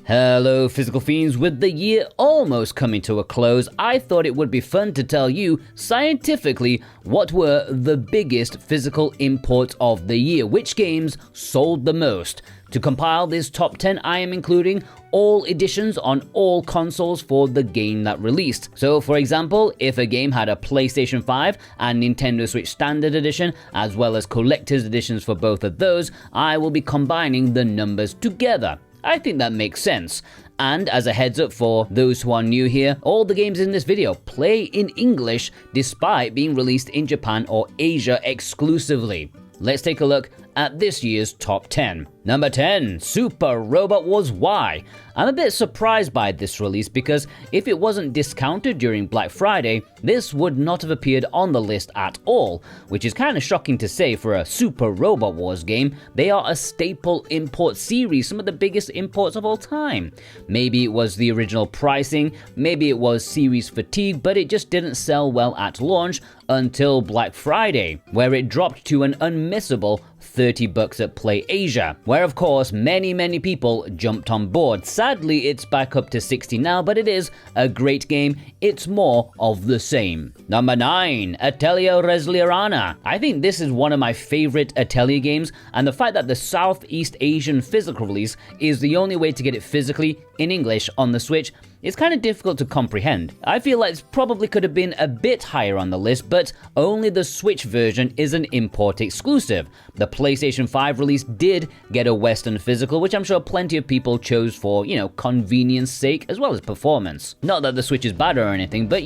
Hello physical fiends, with the year almost coming to a close, I thought it would be fun to tell you, scientifically, what were the biggest physical imports of the year, which games sold the most. To compile this top 10, I am including all editions on all consoles for the game that released. So for example, if a game had a PlayStation 5 and Nintendo Switch Standard Edition, as well as collector's editions for both of those, I will be combining the numbers together. I think that makes sense. And as a heads up for those who are new here, all the games in this video play in English despite being released in Japan or Asia exclusively. Let's take a look at this year's top 10. Number 10, Super Robot Wars Y. I'm a bit surprised by this release because if it wasn't discounted during Black Friday, this would not have appeared on the list at all, which is kind of shocking to say for a Super Robot Wars game. They are a staple import series, some of the biggest imports of all time. Maybe it was the original pricing, maybe it was series fatigue, but it just didn't sell well at launch until Black Friday, where it dropped to an unmissable $30 at Play Asia, where of course many people jumped on board. Sadly, it's back up to 60 now, but it is a great game. It's more of the same. Number 9, Atelier Resleriana. I think this is one of my favorite Atelier games, and the fact that the Southeast Asian physical release is the only way to get it physically in English on the Switch is kind of difficult to comprehend. I feel like it probably could have been a bit higher on the list, but only the Switch version is an import exclusive. The PlayStation 5 release did get a Western physical, which I'm sure plenty of people chose for, convenience sake as well as performance. Not that the Switch is bad or anything, but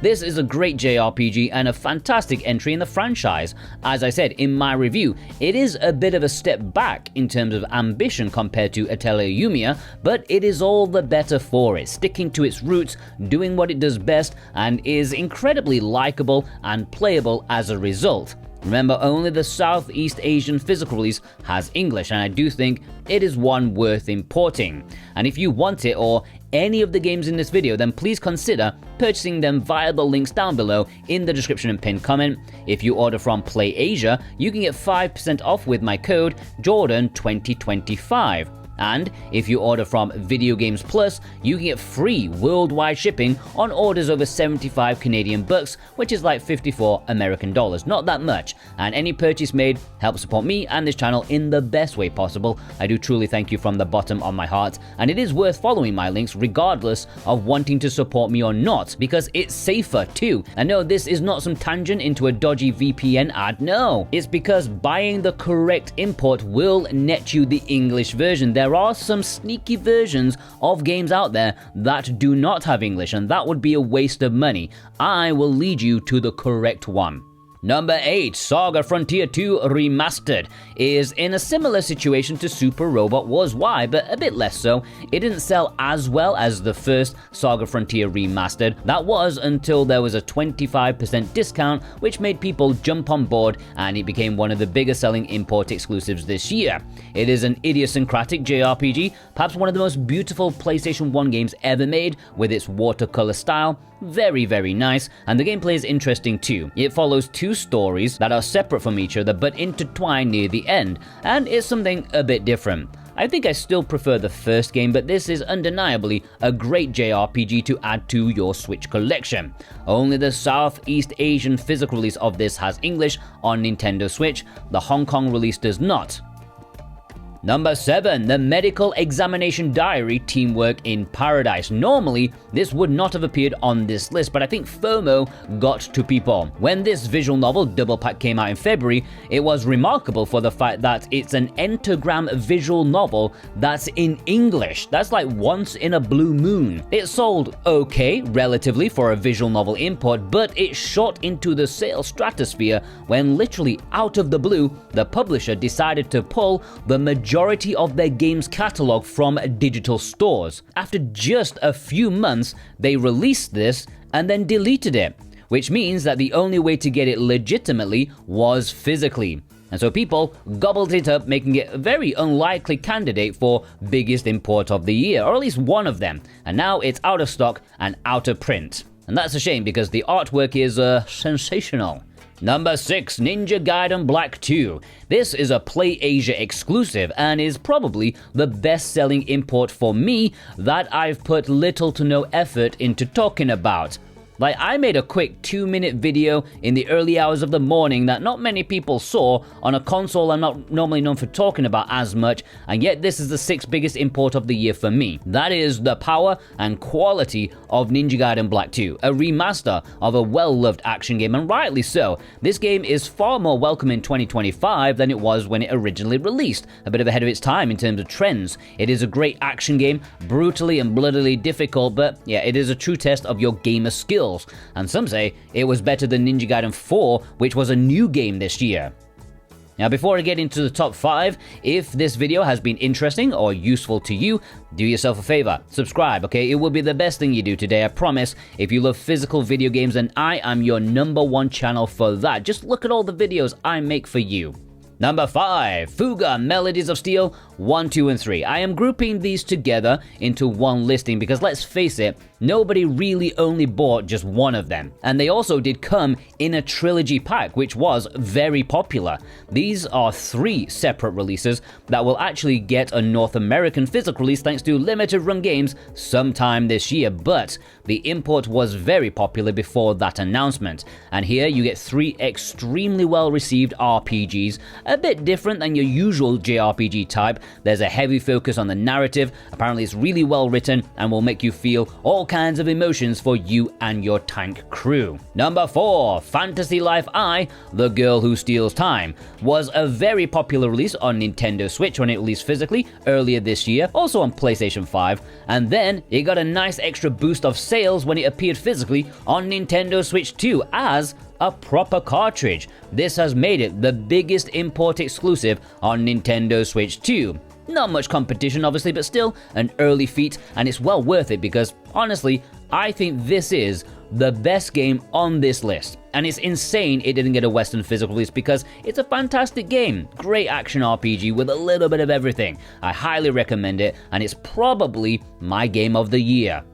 this is a great JRPG and a fantastic entry in the franchise. As I said in my review, it is a bit of a step back in terms of ambition compared to Atelier Yumiya, but it is all the better for it, sticking to its roots, doing what it does best, and is incredibly likable and playable as a result. Remember, only the Southeast Asian physical release has English, and I do think it is one worth importing. And if you want it or any of the games in this video, then please consider purchasing them via the links down below in the description and pinned comment. If you order from Play Asia, you can get 5% off with my code Jordan2025. And if you order from Video Games Plus, you can get free worldwide shipping on orders over 75 Canadian bucks, which is like 54 American dollars. Not that much. And any purchase made helps support me and this channel in the best way possible. I do truly thank you from the bottom of my heart. And it is worth following my links regardless of wanting to support me or not, because it's safer too. And no, this is not some tangent into a dodgy VPN ad. No, it's because buying the correct import will net you the English version. There are some sneaky versions of games out there that do not have English, and that would be a waste of money. I will lead you to the correct one. Number 8, Saga Frontier 2 Remastered is in a similar situation to Super Robot Wars Y, but a bit less so. It didn't sell as well as the first Saga Frontier Remastered. That was until there was a 25% discount, which made people jump on board, and it became one of the biggest selling import exclusives this year. It is an idiosyncratic JRPG, perhaps one of the most beautiful PlayStation 1 games ever made, with its watercolor style. Very nice, and the gameplay is interesting too. It follows two stories that are separate from each other but intertwine near the end, and it's something a bit different. I think I still prefer the first game, but this is undeniably a great JRPG to add to your Switch collection. Only the Southeast Asian physical release of this has English on Nintendo Switch. The Hong Kong release does not. Number 7, The Medical Examination Diary Teamwork in Paradise. Normally, this would not have appeared on this list, but I think FOMO got to people. When this visual novel double pack came out in February, it was remarkable for the fact that it's an entagram visual novel that's in English. That's like once in a blue moon. It sold okay, relatively, for a visual novel import, but it shot into the sales stratosphere when literally out of the blue, the publisher decided to pull the majority of their games catalog from digital stores. After just a few months, they released this and then deleted it, which means that the only way to get it legitimately was physically. And so people gobbled it up, making it a very unlikely candidate for biggest import of the year, or at least one of them. And now it's out of stock and out of print. And that's a shame because the artwork is sensational. Number 6, Ninja Gaiden Black 2. This is a PlayAsia exclusive and is probably the best-selling import for me that I've put little to no effort into talking about. Like, I made a quick 2-minute video in the early hours of the morning that not many people saw on a console I'm not normally known for talking about as much, and yet this is the 6th biggest import of the year for me. That is the power and quality of Ninja Gaiden Black 2, a remaster of a well-loved action game, and rightly so. This game is far more welcome in 2025 than it was when it originally released, a bit of ahead of its time in terms of trends. It is a great action game, brutally and bloodily difficult, but yeah, it is a true test of your gamer skills. And some say it was better than Ninja Gaiden 4, which was a new game this year. Now, before I get into the top 5, if this video has been interesting or useful to you, do yourself a favor, subscribe, okay? It will be the best thing you do today, I promise. If you love physical video games, then I am your #1 channel for that. Just look at all the videos I make for you. Number 5, Fuga, Melodies of Steel 1, 2, and 3. I am grouping these together into one listing because let's face it, nobody really only bought just one of them. And they also did come in a trilogy pack, which was very popular. These are 3 separate releases that will actually get a North American physical release thanks to limited run games sometime this year, but the import was very popular before that announcement. And here you get 3 extremely well received RPGs, a bit different than your usual JRPG type. There's a heavy focus on the narrative, apparently it's really well written and will make you feel all kinds of emotions for you and your tank crew. Number 4, Fantasy Life I, The Girl Who Steals Time, was a very popular release on Nintendo Switch when it released physically earlier this year, also on PlayStation 5, and then it got a nice extra boost of sales when it appeared physically on Nintendo Switch 2 as a proper cartridge. This has made it the biggest import exclusive on Nintendo Switch 2. Not much competition obviously, but still an early feat, and it's well worth it because honestly, I think this is the best game on this list. And it's insane it didn't get a Western physical release because it's a fantastic game. Great action RPG with a little bit of everything. I highly recommend it, and it's probably my game of the year.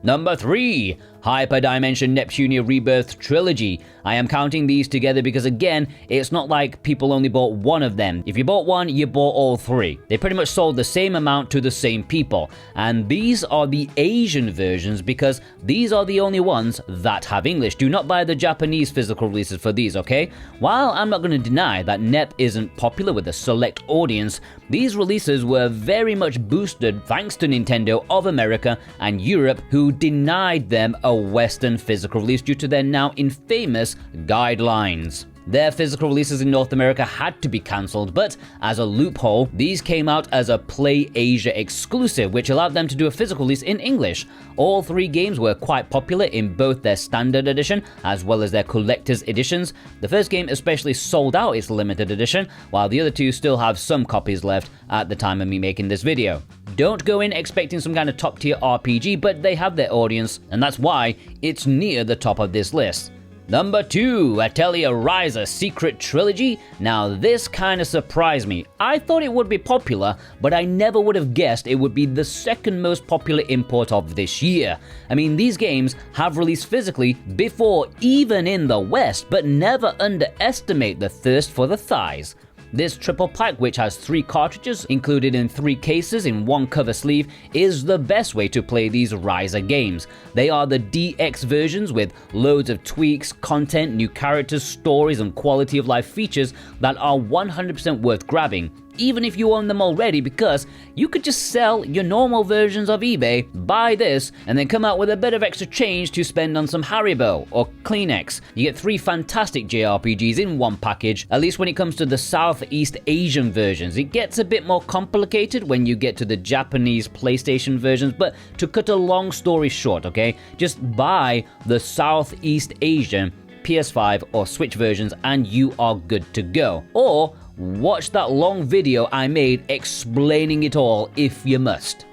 Number 3, Hyper Dimension Neptunia Rebirth Trilogy. I am counting these together because again, it's not like people only bought one of them. If you bought one, you bought all 3. They pretty much sold the same amount to the same people. And these are the Asian versions because these are the only ones that have English. Do not buy the Japanese physical releases for these, okay? While I'm not going to deny that Nep isn't popular with a select audience, these releases were very much boosted thanks to Nintendo of America and Europe, who denied them a Western physical release due to their now infamous guidelines. Their physical releases in North America had to be cancelled, but as a loophole, these came out as a PlayAsia exclusive, which allowed them to do a physical release in English. All 3 games were quite popular in both their standard edition as well as their collector's editions. The first game especially sold out its limited edition, while the other 2 still have some copies left at the time of me making this video. Don't go in expecting some kind of top tier RPG, but they have their audience, and that's why it's near the top of this list. Number 2, Atelier Ryza Secret Trilogy. Now this kinda surprised me. I thought it would be popular, but I never would have guessed it would be the 2nd most popular import of this year. I mean, these games have released physically before, even in the West, but never underestimate the thirst for the thighs. This triple pack, which has 3 cartridges included in 3 cases in 1 cover sleeve, is the best way to play these Ryza games. They are the DX versions with loads of tweaks, content, new characters, stories, and quality of life features that are 100% worth grabbing, even if you own them already, because you could just sell your normal versions of eBay, buy this, and then come out with a bit of extra change to spend on some Haribo or Kleenex. You get 3 fantastic JRPGs in one package, at least when it comes to the Southeast Asian versions. It gets a bit more complicated when you get to the Japanese PlayStation versions, but to cut a long story short, okay, just buy the Southeast Asian PS5 or Switch versions and you are good to go. Or watch that long video I made explaining it all if you must.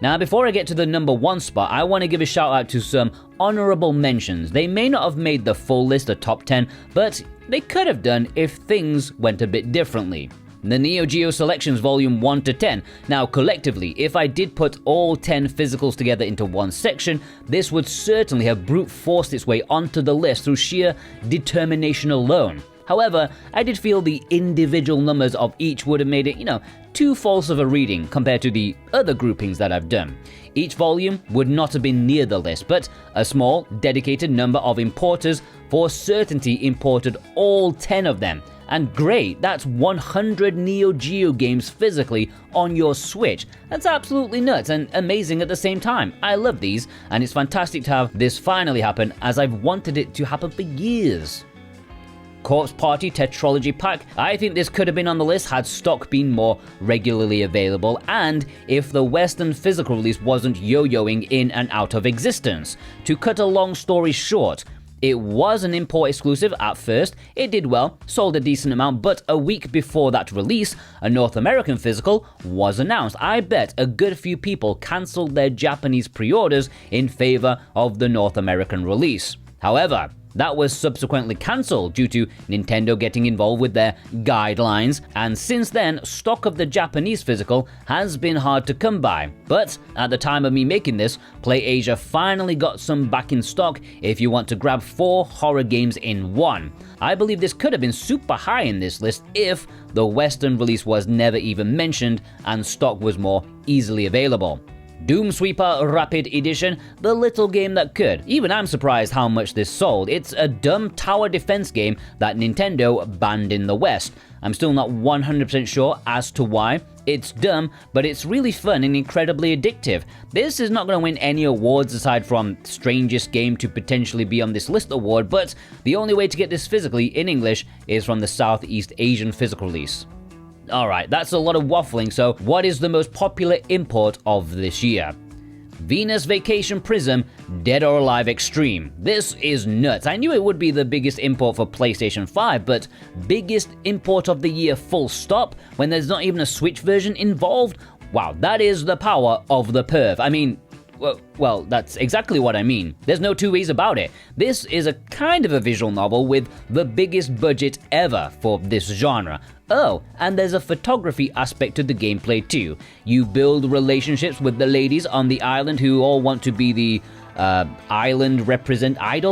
Now, before I get to the number 1 spot, I want to give a shout out to some honorable mentions. They may not have made the full list of top 10, but they could have done if things went a bit differently. the NeoGeo Selections Volume 1 to 10. Now, collectively, if I did put all 10 physicals together into one section, this would certainly have brute forced its way onto the list through sheer determination alone. However, I did feel the individual numbers of each would have made it, too false of a reading compared to the other groupings that I've done. Each volume would not have been near the list, but a small, dedicated number of importers for certainty imported all 10 of them. And great, that's 100 NeoGeo games physically on your Switch. That's absolutely nuts and amazing at the same time. I love these, and it's fantastic to have this finally happen, as I've wanted it to happen for years. Corpse Party Tetralogy Pack. I think this could have been on the list had stock been more regularly available, and if the Western physical release wasn't yo-yoing in and out of existence. To cut a long story short, it was an import exclusive at first, it did well, sold a decent amount, but a week before that release, a North American physical was announced. I bet a good few people cancelled their Japanese pre-orders in favor of the North American release. However, that was subsequently cancelled due to Nintendo getting involved with their guidelines, and since then, stock of the Japanese physical has been hard to come by. But at the time of me making this, PlayAsia finally got some back in stock if you want to grab 4 horror games in one. I believe this could have been super high in this list if the Western release was never even mentioned and stock was more easily available. Doom Sweeper Rapid Edition, the little game that could. Even I'm surprised how much this sold. It's a dumb tower defense game that Nintendo banned in the West. I'm still not 100% sure as to why. It's dumb, but it's really fun and incredibly addictive. This is not going to win any awards aside from Strangest Game to potentially be on this list award, but the only way to get this physically in English is from the Southeast Asian physical release. Alright, that's a lot of waffling, so what is the most popular import of this year? Venus Vacation Prism Dead or Alive Extreme. This is nuts. I knew it would be the biggest import for PlayStation 5, but biggest import of the year full stop when there's not even a Switch version involved? Wow, that is the power of the perv. I mean, well, that's exactly what I mean. There's no two ways about it. This is a kind of a visual novel with the biggest budget ever for this genre. Oh, and there's a photography aspect to the gameplay too. You build relationships with the ladies on the island who all want to be the idol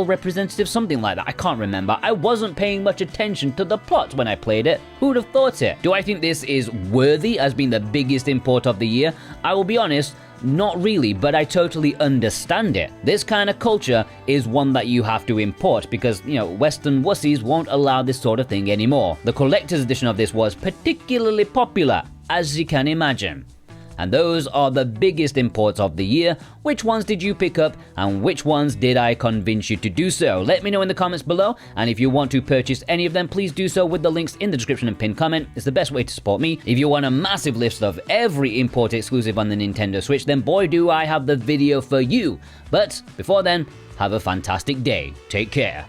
representative, something like that. I can't remember. I wasn't paying much attention to the plot when I played it. Who'd have thought it? Do I think this is worthy as being the biggest import of the year? I will be honest, not really, but I totally understand it. This kind of culture is one that you have to import because, Western wussies won't allow this sort of thing anymore. The collector's edition of this was particularly popular, as you can imagine. And those are the biggest imports of the year. Which ones did you pick up and which ones did I convince you to do so? Let me know in the comments below, and if you want to purchase any of them, please do so with the links in the description and pinned comment. It's the best way to support me. If you want a massive list of every import exclusive on the Nintendo Switch, then boy do I have the video for you. But before then, have a fantastic day. Take care.